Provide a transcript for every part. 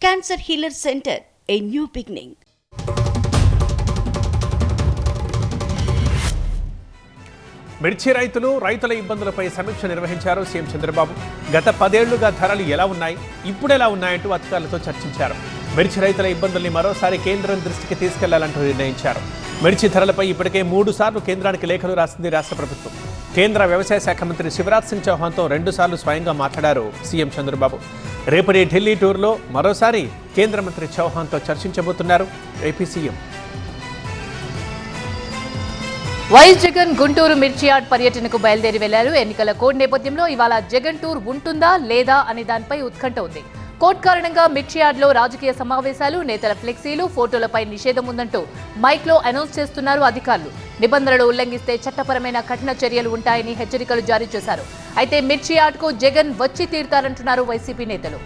Cancer Healer Center, a new beginning. మిర్చి రైతుల ఇబ్బందులపై సమీక్ష నిర్వహించారు సీఎం చంద్రబాబు. గత 10 ఏళ్లుగా ధరలు ఎలా ఉన్నాయి, ఇప్పుడు ఎలా ఉన్నాయంటూ అధికారులతో చర్చించారు. మిర్చి రైతుల ఇబ్బందుల్ని మరోసారి కేంద్రం దృష్టికి తీసుకెళ్లాలంటూ నిర్ణయించారు. మిర్చి ధరలపై ఇప్పటికే 3 సార్లు కేంద్రానికి లేఖలు రాసింది రాష్ట్ర ప్రభుత్వం. కేంద్ర వ్యవసాయ శాఖ మంత్రి శివరాజ్ సింగ్ చౌహాన్తో 2 సార్లు స్వయంగా మాట్లాడారు సీఎం చంద్రబాబు. రేపటి ఢిల్లీ టూర్లో మరోసారి కేంద్ర మంత్రి చౌహాన్తో చర్చించబోతున్నారు AP CM. YS Jagan Guntur మిర్చి యార్డ్ పర్యటనకు బయలుదేరి వెళ్లారు. ఎన్నికల కోడ్ నేపథ్యంలో ఇవాళ జగన్ టూర్ ఉంటుందా లేదా అనే దానిపై ఉత్కంఠ ఉంది. కోడ్ కారణంగా మిర్చి యార్డ్లో రాజకీయ సమావేశాలు, నేతల ఫ్లెక్సీలు, ఫోటోలపై నిషేధం ఉందంటూ మైక్లో అనౌన్స్ చేస్తున్నారు అధికారులు. నిబంధనలు ఉల్లంఘిస్తే చట్టపరమైన కఠిన చర్యలు ఉంటాయని హెచ్చరికలు జారీ చేశారు. అయితే మిర్చి యార్డ్కు జగన్ వచ్చి తీరుతారంటున్నారు వైసీపీ నేతలు.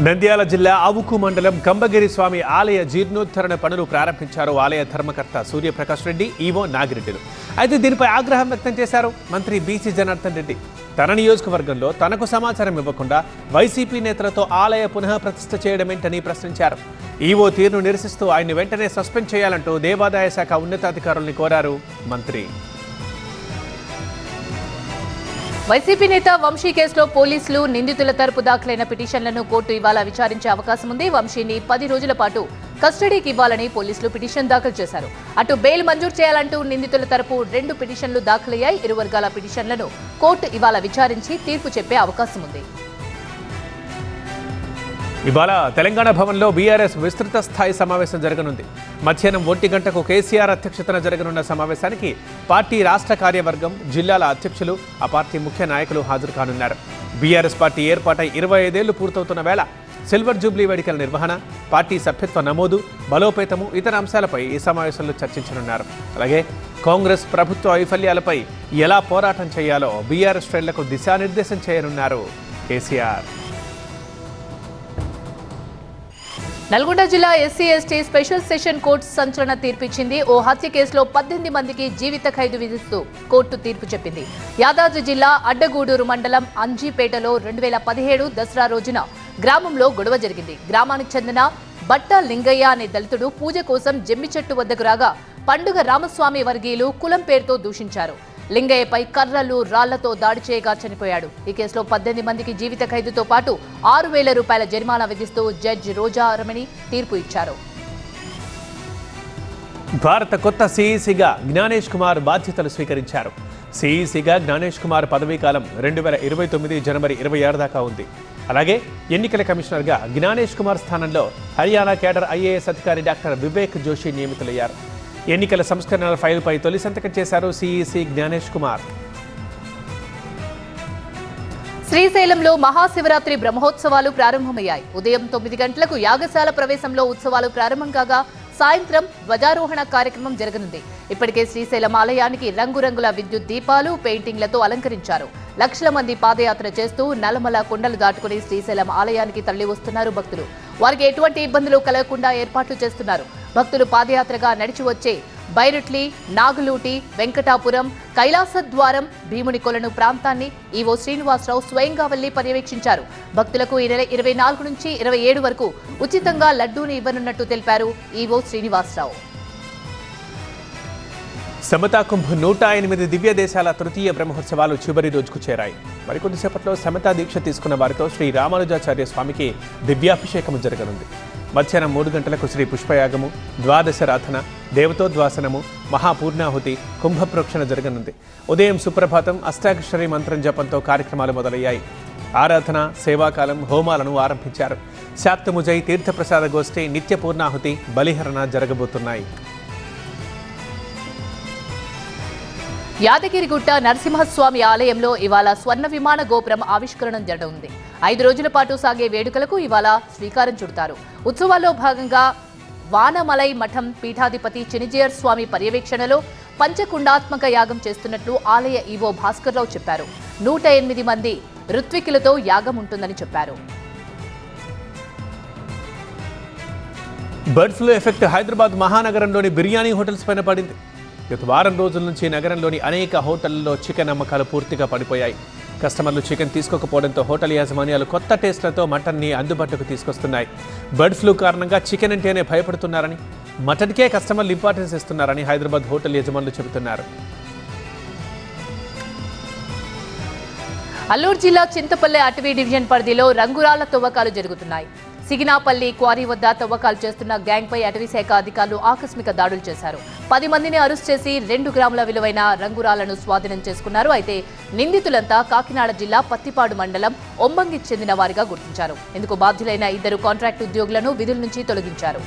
నంద్యాల జిల్లా ఆవుకు మండలం కంబగిరి స్వామి ఆలయ జీర్ణోద్ధరణ పనులు ప్రారంభించారు ఆలయ ధర్మకర్త సూర్యప్రకాష్ రెడ్డి, ఈవో నాగిరెడ్డిలు. అయితే దీనిపై ఆగ్రహం వ్యక్తం చేశారు మంత్రి బీసీ జనార్దన్ రెడ్డి. తన నియోజకవర్గంలో తనకు సమాచారం ఇవ్వకుండా వైసీపీ నేతలతో ఆలయ పునః ప్రతిష్ఠ చేయడమేంటని ప్రశ్నించారు. ఈవో తీరును నిరసిస్తూ ఆయన్ని వెంటనే సస్పెండ్ చేయాలంటూ దేవాదాయ శాఖ ఉన్నతాధికారుల్ని కోరారు మంత్రి. వైసీపీ నేత వంశీ కేసులో పోలీసులు నిందితుల తరపు దాఖలైన పిటిషన్లను కోర్టు ఇవాళ విచారించే అవకాశం ఉంది. వంశీని 10 రోజుల పాటు కస్టడీకి ఇవ్వాలని పోలీసులు పిటిషన్ దాఖలు చేశారు. అటు బెయిల్ మంజూరు చేయాలంటూ నిందితుల తరపు 2 పిటిషన్లు దాఖలయ్యాయి. ఇరు వర్గాల పిటిషన్లను కోర్టు ఇవాళ విచారించి తీర్పు చెప్పే అవకాశం ఉంది. ఇవాళ తెలంగాణ భవన్లో బీఆర్ఎస్ విస్తృత స్థాయి సమావేశం జరగనుంది. మధ్యాహ్నం 1 గంటకు కేసీఆర్ అధ్యక్షతన జరగనున్న సమావేశానికి పార్టీ రాష్ట్ర కార్యవర్గం, జిల్లాల అధ్యక్షులు, ఆ పార్టీ ముఖ్య నాయకులు హాజరు కానున్నారు. బీఆర్ఎస్ పార్టీ ఏర్పాటై 25 ఏళ్లు పూర్తవుతున్న వేళ సిల్వర్ జూబ్లీ వేడుకల నిర్వహణ, పార్టీ సభ్యత్వ నమోదు, బలోపేతము, ఇతర అంశాలపై ఈ సమావేశంలో చర్చించనున్నారు. అలాగే కాంగ్రెస్ ప్రభుత్వ వైఫల్యాలపై ఎలా పోరాటం చేయాలో బీఆర్ఎస్ శ్రేణులకు దిశానిర్దేశం చేయనున్నారు కేసీఆర్. నల్గొండ జిల్లా SC ST special session court సంచలన తీర్పిచ్చింది. ఓ హత్య కేసులో 18 మందికి జీవిత ఖైదు విధిస్తూ కోర్టు తీర్పు చెప్పింది. యాదాద్రి జిల్లా అడ్డగూడూరు మండలం అంజీపేటలో 2017 దసరా రోజున గ్రామంలో గొడవ జరిగింది. గ్రామానికి చెందిన బట్ట లింగయ్య అనే దళితుడు పూజ కోసం జమ్మి చెట్టు వద్దకు రాగా పండుగ రామస్వామి వర్గీయులు కులం పేరుతో దూషించారు. లింగయ్యపై కర్రలు, రాళ్లతో దాడి చేయగా చనిపోయాడు. ఈ కేసులో 18 మందికి జీవిత ఖైదుతో పాటు 6,000 రూపాయల జరిమానా విధిస్తూ జడ్జి రోజా రమణి తీర్పు ఇచ్చారు. భారత కొత్త సీఈసీగా జ్ఞానేష్ కుమార్ బాధ్యతలు స్వీకరించారు. సీఈసీగా జ్ఞానేష్ కుమార్ పదవీ కాలం 2029 జనవరి 26 దాకా ఉంది. అలాగే ఎన్నికల కమిషనర్గా జ్ఞానేష్ కుమార్ స్థానంలో హర్యానా కేడర్ ఐఏఎస్ అధికారి డాక్టర్ వివేక్ జోషి నియమితులయ్యారు. ఎన్నికల సంస్కరణల ఫైల్పై తొలి సంతకం చేశారు సీఈసీ జ్ఞానేష్ కుమార్. శ్రీశైలంలో మహాశివరాత్రి బ్రహ్మోత్సవాలు ప్రారంభమయ్యాయి. ఉదయం 9 గంటలకు యాగశాల ప్రవేశంలో ఉత్సవాలు ప్రారంభం కాగా సాయంత్రం ధ్వజారోహణ కార్యక్రమం జరగనుంది. ఇప్పటికే శ్రీశైలం ఆలయానికి రంగురంగుల విద్యుత్ దీపాలు, పెయింటింగ్లతో అలంకరించారు. లక్షల మంది పాదయాత్ర చేస్తూ నల్లమల కొండలు దాటుకుని శ్రీశైలం ఆలయానికి తరలి వస్తున్నారు భక్తులు. వారికి ఎటువంటి ఇబ్బందులు కలగకుండా ఏర్పాట్లు చేస్తున్నారు. భక్తులు పాదయాత్రగా నడిచి వచ్చే బైరుట్లి, నాగులూటి, వెంకటాపురం, కైలాసద్వారం, భీముని కొలను ప్రాంతాన్ని ఈవో శ్రీనివాసరావు స్వయంగా వెళ్లి పర్యవేక్షించారు. భక్తులకు ఈ నెల 24 నుంచి 27 వరకు ఉచితంగా లడ్డూని ఇవ్వనున్నట్టు తెలిపారు ఈవో శ్రీనివాసరావు. సమతా కుంభ్ 108 దివ్య దేశాల తృతీయ బ్రహ్మోత్సవాలు చివరి రోజుకు చేరాయి. మరికొద్దిసేపట్లో సమతా దీక్ష తీసుకున్న వారితో శ్రీ రామానుజాచార్య స్వామికి దివ్యాభిషేకం జరగనుంది. మధ్యాహ్నం 3 గంటలకు శ్రీ పుష్పయాగము, ద్వాదశరాధన, దేవతోద్వాసనము, మహాపూర్ణాహుతి, కుంభప్రోక్షణ జరగనుంది. ఉదయం సుప్రభాతం, అష్టాక్షరి మంత్రం జపంతో కార్యక్రమాలు మొదలయ్యాయి. ఆరాధన, సేవాకాలం, హోమాలను ఆరంభించారు. శాక్తముజై, తీర్థప్రసాద గోష్ఠి, నిత్య పూర్ణాహుతి, బలిహరణ జరగబోతున్నాయి. యాదగిరిగుట్ట నరసింహస్వామి ఆలయంలో ఇవాళ స్వర్ణ విమాన గోపురం ఆవిష్కరణ జరగనుంది. 5 రోజుల పాటు సాగే వేడుకలకు ఇవాళ శ్రీకారం చుడతారు. ఉత్సవాల్లో భాగంగా వానమలై మఠం పీఠాధిపతి చినిజీయర్ స్వామి పర్యవేక్షణలో పంచకుండాత్మక యాగం చేస్తున్నట్లు ఆలయ ఈవో భాస్కర్రావు చెప్పారు. 108 మంది ఋత్వికులతో యాగం ఉంటుందని చెప్పారు. బర్డ్ ఫ్లూ ఎఫెక్ట్ హైదరాబాద్ మహానగరంలోని బిర్యానీ హోటల్స్ పైన పడింది. గత వారం రోజుల నుంచి నగరంలోని అనేక హోటళ్లలో చికెన్ అమ్మకాలు పూర్తిగా పడిపోయాయి. కస్టమర్లు చికెన్ తీసుకోకపోవడంతో హోటల్ యాజమాన్యాలు కొత్త టేస్ట్లతో మటన్ని అందుబాటులోకి తీసుకొస్తున్నాయి. బర్డ్ ఫ్లూ కారణంగా చికెన్ అంటేనే భయపడుతున్నారని, మటన్కే కస్టమర్లు ఇంపార్టెన్స్ ఇస్తున్నారని హైదరాబాద్ హోటల్ యజమానులు చెబుతున్నారు. అల్లూరు జిల్లా చింతపల్లి అటవీ డివిజన్ పరిధిలో రంగురాళ్ల తవ్వకాలు జరుగుతున్నాయి. సిగినాపల్లి క్వారీ వద్ద తవ్వకాలు చేస్తున్న గ్యాంగ్పై అటవీ శాఖ అధికారులు ఆకస్మిక దాడులు చేశారు. 10 మందిని అరెస్ట్ చేసి 2 గ్రాముల విలువైన రంగురాళ్లను స్వాధీనం చేసుకున్నారు. అయితే నిందితులంతా కాకినాడ జిల్లా పత్తిపాడు మండలం ఒమ్మంగికి చెందిన వారిగా గుర్తించారు. ఇందుకు బాధ్యులైన 2 కాంట్రాక్ట్ ఉద్యోగులను విధుల నుంచి తొలగించారు.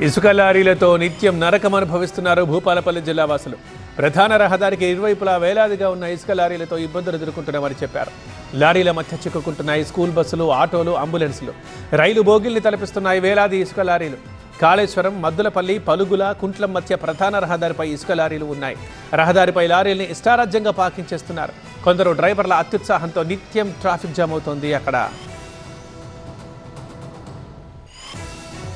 ఇసుక లారీలతో నిత్యం నరకం అనుభవిస్తున్నారు భూపాలపల్లి జిల్లా వాసులు. ప్రధాన రహదారికి ఇరువైపులా వేలాదిగా ఉన్న ఇసుక లారీలతో ఇబ్బందులు ఎదుర్కొంటున్నామని చెప్పారు. లారీల మధ్య చిక్కుకుంటున్నాయి స్కూల్ బస్సులు, ఆటోలు, అంబులెన్సులు. రైలు బోగిల్ని తలపిస్తున్నాయి వేలాది ఇసుక లారీలు. కాళేశ్వరం, మద్దులపల్లి, పలుగుల, కుంట్లం మధ్య ప్రధాన రహదారిపై ఇసుక లారీలు ఉన్నాయి. రహదారిపై లారీల్ని ఇష్టారాజ్యంగా పార్కింగ్ చేస్తున్నారు. కొందరు డ్రైవర్ల అత్యుత్సాహంతో నిత్యం ట్రాఫిక్ జామ్ అవుతోంది అక్కడ.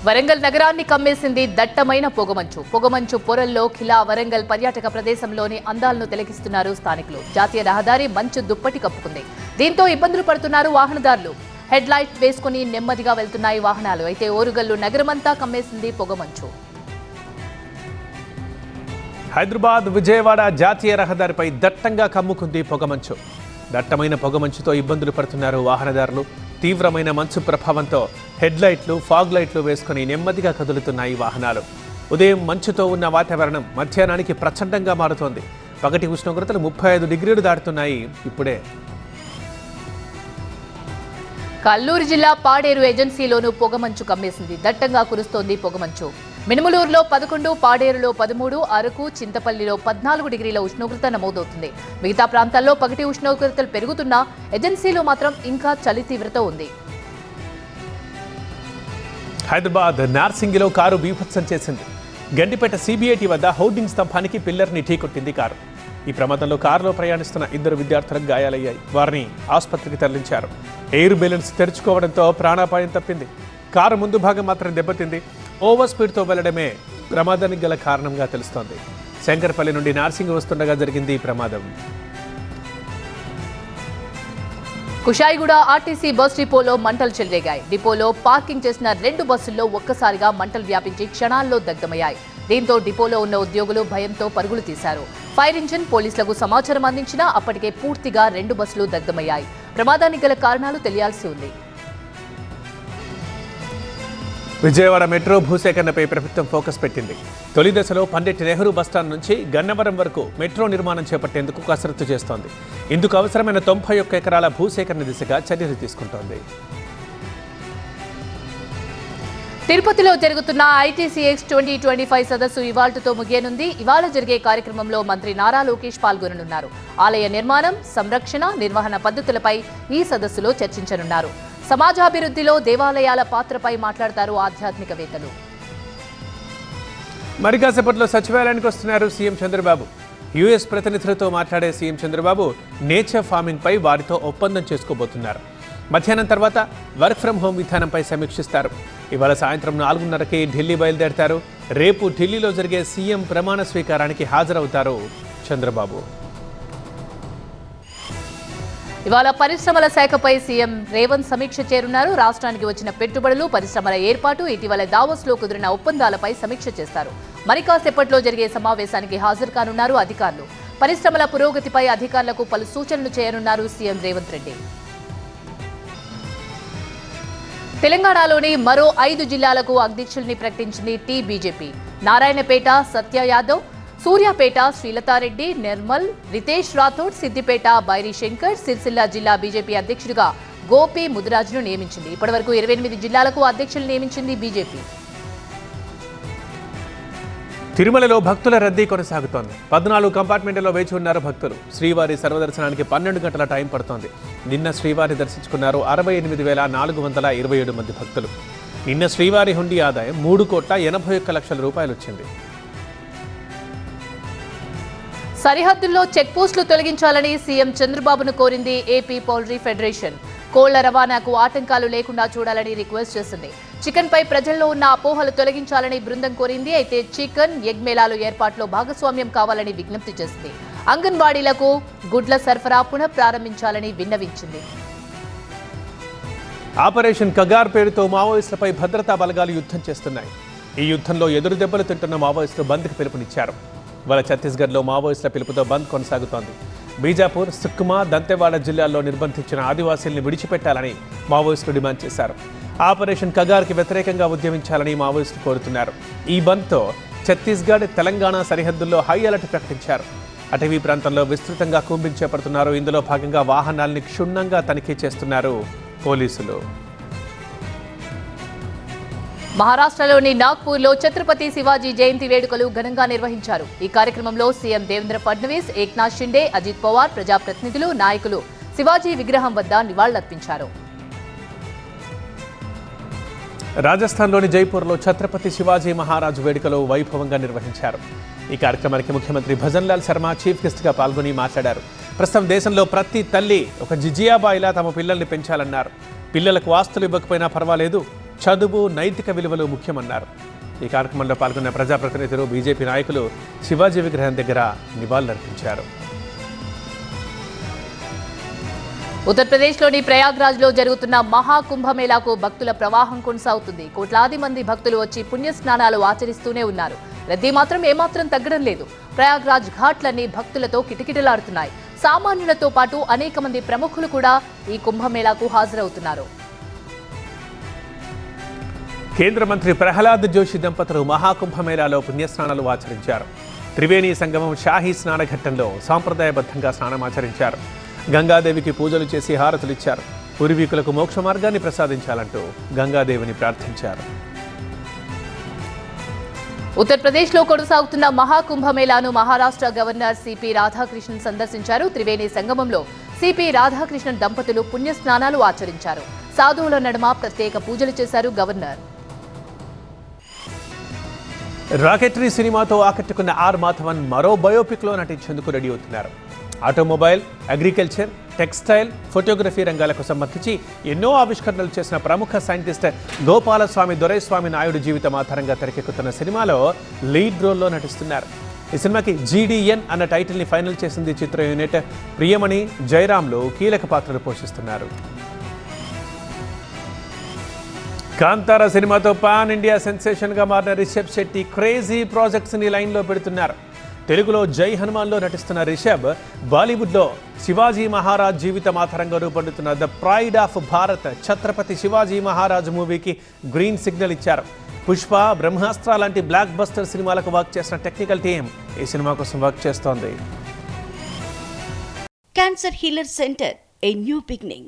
వరంగల్ నగరాన్ని కమ్మేసింది దట్టమైన పొగమంచు. పొగమంచు పొరల్లో ఖిలా వరంగల్ పర్యాటక ప్రదేశంలోని అందాలను తిలకిస్తున్నారు స్థానికులు. జాతీయ రహదారి మంచు దుప్పటి కప్పుకుంది. దీంతో ఇబ్బందులు పడుతున్నారు వాహనదారులు. హెడ్ లైట్ వేసుకుని నెమ్మదిగా వెళ్తున్నాయి వాహనాలు. అయితే ఓరుగల్లు నగరమంతా కమ్మేసింది పొగమంచు. హైదరాబాద్ విజయవాడ జాతీయ రహదారిపై దట్టంగా కమ్ముకుంది పొగమంచు. దట్టమైన పొగమంచుతో ఇబ్బందులు పడుతున్నారు వాహనదారులు. తీవ్రమైన మంచు ప్రభావంతో హెడ్ లైట్లు, ఫాగ్ లైట్లు వేసుకుని నెమ్మదిగా కదులుతున్నాయి వాహనాలు. ఉదయం మంచుతో ఉన్న వాతావరణం మధ్యాహ్నానికి ప్రచండంగా మారుతోంది. పగటి ఉష్ణోగ్రతలు 35 డిగ్రీలు దాటుతున్నాయి ఇప్పుడే. కల్లూరు జిల్లా పాడేరు ఏజెన్సీలోనూ పొగమంచు కమ్మేసింది. దట్టంగా కురుస్తోంది పొగమంచు. మినుములూరులో 11, పాడేరులో 13, అరకు, చింతపల్లిలో 14 డిగ్రీల ఉష్ణోగ్రత నమోదవుతుంది. మిగతా ప్రాంతాల్లో పగటి ఉష్ణోగ్రతలు పెరుగుతున్నా ఏజెన్సీలో మాత్రం ఇంకా చలి తీవ్రత ఉంది. హైదరాబాద్ నార్సింగిలో కారు బీభత్సం చేసింది. గండిపేట సిబిఐటి వద్ద హోర్డింగ్ స్తంభానికి పిల్లర్ని ఢీకొట్టింది కారు. ఈ ప్రమాదంలో కారులో ప్రయాణిస్తున్న 2 విద్యార్థులకు గాయాలయ్యాయి. వారిని ఆసుపత్రికి తరలించారు. ఎయిర్ బెలూన్స్ తెరుచుకోవడంతో ప్రాణాపాయం తప్పింది. కారు ముందు భాగం మాత్రం దెబ్బతింది. ఓవర్ స్పీడ్తో వెళ్లడమే ప్రమాదానికి గల కారణంగా తెలుస్తోంది. శంకర్పల్లి నుండి నార్సింగ్ వస్తుండగా జరిగింది ఈ ప్రమాదం. కుషాయిగూడ ఆర్టీసీ బస్ డిపోలో మంటలు చెలరేగాయి. డిపోలో పార్కింగ్ చేసిన 2 బస్సుల్లో ఒక్కసారిగా మంటలు వ్యాపించి క్షణాల్లో దగ్ధమయ్యాయి. దీంతో డిపోలో ఉన్న ఉద్యోగులు భయంతో పరుగులు తీశారు. ఫైర్ ఇంజిన్ పోలీసులకు సమాచారం అందించినా అప్పటికే పూర్తిగా 2 బస్సులు దగ్ధమయ్యాయి. ప్రమాదానికి గల కారణాలు తెలియాల్సి ఉంది. విజయవాడ మెట్రో భూసేకరణపై ప్రభుత్వం ఫోకస్ పెట్టింది. తొలి దశలో పండిట్ నెహ్రూ బస్టాండ్ నుంచి గన్నవరం వరకు మెట్రో నిర్మాణం చేపట్టేందుకు కసరత్తు చేస్తోంది. ఇందుకు అవసరమైన 91 ఎకరాల భూసేకరణ దిశగా చర్యలు తీసుకుంటోంది. తిరుపతిలో జరుగుతున్న ఐటీసీఎక్స్ 2025 సదస్సు ఇవాళ్లతో ముగియనుంది. ఇవాళ జరిగే కార్యక్రమంలో మంత్రి నారా లోకేష్ పాల్గొననున్నారు. ఆలయ నిర్మాణం, సంరక్షణ, నిర్వహణ పద్ధతులపై ఈ సదస్సులో చర్చించనున్నారు. సమాజాభివృద్ధిలో దేవాలయాల పాత్రపై మాట్లాడతారు ఆధ్యాత్మికవేత్తలు. మరి కాసేపట్లో సచివాలయానికి వస్తున్నారు సీఎం చంద్రబాబు. యుఎస్ ప్రతినిధులతో మాట్లాడే సీఎం చంద్రబాబు నేచర్ ఫార్మింగ్ పై వారితో ఒప్పందం చేసుకోబోతున్నారు. మధ్యాహ్నం తర్వాత వర్క్ ఫ్రం హోం విధానంపై సమీక్షిస్తారు. ఇవాళ సాయంత్రం 4:30కి ఢిల్లీ బయలుదేరతారు. రేపు ఢిల్లీలో జరిగే సీఎం ప్రమాణ స్వీకారానికి హాజరవుతారు చంద్రబాబు. ఇవాళ పరిశ్రమల శాఖపై సీఎం రేవంత్ సమీక్ష చేరున్నారు. రాష్ట్రానికి వచ్చిన పెట్టుబడులు, పరిశ్రమల ఏర్పాటు, ఇటీవల దావోస్లో కుదిరిన ఒప్పందాలపై సమీక్ష చేస్తారు. మరి కాసేపట్లో జరిగే సమావేశానికి హాజరు కానున్నారు అధికారులు. పరిశ్రమల పురోగతిపై అధికారులకు పలు సూచనలు చేయనున్నారు సీఎం రేవంత్ రెడ్డి. తెలంగాణలోని మరో 5 జిల్లాలకు అధ్యక్షుల్ని ప్రకటించింది బీజేపీ. నారాయణపేట సత్య యాదవ్, సూర్యాపేట శ్రీలతారెడ్డి, నిర్మల్ రితేష్ రాథోడ్, సిద్దిపేట బైరి శంకర్, సిరిసిల్ల జిల్లా బీజేపీ అధ్యక్షుడిగా గోపి ముదిరాజును నియమించింది. ఇప్పటివరకు 28 జిల్లాలకు అధ్యక్షులు నియమించింది బీజేపీ. తిరుమలలో భక్తుల రద్దీ కొనసాగుతోంది. 14 కంపార్ట్మెంట్లలో వేచి ఉన్నారు భక్తులు. శ్రీవారి సర్వదర్శనానికి 12 గంటల టైం పడుతోంది. నిన్న శ్రీవారి దర్శించుకున్నారు 68,427 మంది భక్తులు. నిన్న శ్రీవారి హుండీ ఆదాయం 3,81,00,000 రూపాయలు వచ్చింది. సరిహద్దుల్లో చెక్పోస్టులు తొలగించాలని సీఎం చంద్రబాబును కోరింది ఏపీ పౌల్ట్రీ ఫెడరేషన్. కోళ్ల రవాణాకు ఆటంకాలు లేకుండా చూడాలని రిక్వెస్ట్ చేసింది. చికెన్ పై ప్రజల్లో ఉన్న అపోహలు తొలగించాలని బృందం కోరింది. అయితే చికెన్, ఎగ్ మేళాలు ఏర్పాటులో భాగస్వామ్యం కావాలని విజ్ఞప్తి చేసింది. అంగన్వాడీలకు గుడ్ల సరఫరా పునః ప్రారంభించాలని విన్నవించింది. ఆపరేషన్ కగార్ పేరుతో మావోయిస్టులపై భద్రతా బలగాలు యుద్ధం చేస్తున్నాయి. ఈ యుద్ధంలో ఎదురు దెబ్బలు తింటున్న మావోయిస్టులు బంద్కి పిలుపునిచ్చారు. ఇవాళ ఛత్తీస్గఢ్లో మావోయిస్టుల పిలుపుతో బంద్ కొనసాగుతోంది. బీజాపూర్, సుక్మా, దంతెవాడ జిల్లాల్లో నిర్బంధించిన ఆదివాసీల్ని విడిచిపెట్టాలని మావోయిస్టులు డిమాండ్ చేశారు. ఆపరేషన్ కగార్కి వ్యతిరేకంగా ఉద్యమించాలని మావోయిస్టులు కోరుతున్నారు. ఈ బంద్తో ఛత్తీస్గఢ్, తెలంగాణ సరిహద్దుల్లో హై అలర్ట్ ప్రకటించారు. అటవీ ప్రాంతంలో విస్తృతంగా కూంబింగ్ చేపడుతున్నారు. ఇందులో భాగంగా వాహనాల్ని క్షుణ్ణంగా తనిఖీ చేస్తున్నారు పోలీసులు. మహారాష్ట్రలోని నాగ్పూర్లో ఛత్రపతి శివాజీ జయంతి వేడుకలు ఘనంగా నిర్వహించారు. ఈ కార్యక్రమంలో సీఎం దేవేంద్ర ఫడ్నవీస్, ఏక్నాథ్ షిండే, అజిత్ పవార్, ప్రజాప్రతినిధులు, నాయకులు శివాజీ విగ్రహం వద్ద నివాళులర్పించారు. రాజస్థాన్లోని జైపూర్లో ఛత్రపతి శివాజీ మహారాజ్ వేడుకలు వైభవంగా నిర్వహించారు. ఈ కార్యక్రమానికి ముఖ్యమంత్రి భజన్ లాల్ శర్మ చీఫ్ గెస్ట్గా పాల్గొని మాట్లాడారు. ప్రస్తుతం దేశంలో ప్రతి తల్లి ఒక జిజియాబాయిలా తమ పిల్లల్ని పెంచాలన్నారు. పిల్లలకు ఆస్తులు ఇవ్వకపోయినా పర్వాలేదు, చదువు, నైతిక విలువలు ముఖ్యమన్నారు. ఈ కార్యక్రమంలో పాల్గొన్న ప్రజాప్రతినిధులు, బీజేపీ నాయకులు శివాజీ విగ్రహం దగ్గర నివాళులర్పించారు. ఉత్తరప్రదేశ్లోని ప్రయాగ్రాజ్లో జరుగుతున్న మహాకుంభమేళాకు భక్తుల ప్రవాహం కొనసాగుతుంది. కోట్లాది మంది భక్తులు వచ్చి పుణ్యస్నానాలు ఆచరిస్తూనే ఉన్నారు. రద్దీ మాత్రం ఏమాత్రం తగ్గడం లేదు. ప్రయాగ్రాజ్ ఘాట్లన్నీ భక్తులతో కిటకిటలాడుతున్నాయి. సామాన్యులతో పాటు అనేక మంది ప్రముఖులు కూడా ఈ కుంభమేళాకు హాజరవుతున్నారు. కేంద్ర మంత్రి ప్రహ్లాద్ జోషి దంపతులు మహాకుంభమేళాలో పుణ్యస్నానాలు ఆచరించారు. త్రివేణి సంగమం షాహీ స్నానఘట్టంలో సాంప్రదాయబద్ధంగా స్నానమాచరించారు. గంగాదేవికి పూజలు చేసి హారతులిచ్చారు. పూర్వీకులకు మోక్ష మార్గాన్ని ప్రసాదించాలంటూ గంగాదేవిని ప్రార్థించారు. ఉత్తరప్రదేశ్లో కొనసాగుతున్న మహాకుంభమేళాను మహారాష్ట్ర గవర్నర్ సిపి రాధాకృష్ణన్ సందర్శించారు. త్రివేణి సంగమంలో సిపి రాధాకృష్ణన్ దంపతులు పుణ్యస్నానాలు ఆచరించారు. సాధువుల నడుమ ప్రత్యేక పూజలు చేశారు గవర్నర్. రాకెటరీ సినిమాతో ఆకట్టుకున్న ఆర్ మాధవన్ మరో బయోపిక్లో నటించేందుకు రెడీ అవుతున్నారు. ఆటోమొబైల్, అగ్రికల్చర్, టెక్స్టైల్, ఫోటోగ్రఫీ రంగాలకు సంబంధించి ఎన్నో ఆవిష్కరణలు చేసిన ప్రముఖ సైంటిస్ట్ గోపాలస్వామి దొరైస్వామి నాయుడు జీవితం ఆధారంగా తెరకెక్కుతున్న సినిమాలో లీడ్ రోల్లో నటిస్తున్నారు. ఈ సినిమాకి GDN అన్న టైటిల్ని ఫైనల్ చేసింది చిత్ర యూనిట్. ప్రియమణి, జయరామ్లు కీలక పాత్రలు పోషిస్తున్నారు. కాంతారా సినిమాతో పాన్ ఇండియా సెన్సేషన్గా మారిన రిషబ్ శెట్టి క్రేజీ ప్రాజెక్ట్స్ని లైన్లో పెడుతున్నారు. తెలుగులో జై హనుమాన్లో నటిస్తున్న రిషబ్ బాలీవుడ్లో శివాజీ మహారాజ్ జీవితం ఆధారంగా రూపొందుతున్న the pride of Bharat Chhatrapati Shivaji Maharaj మూవీకి గ్రీన్ సిగ్నల్ ఇచ్చారు. పుష్ప, బ్రహ్మాస్త్ర లాంటి బ్లాక్ బస్టర్ సినిమాలకు వర్క్ చేసిన టెక్నికల్ టీం ఈ సినిమా కోసం వర్క్ చేస్తోంది. Cancer Healer Center, a new beginning.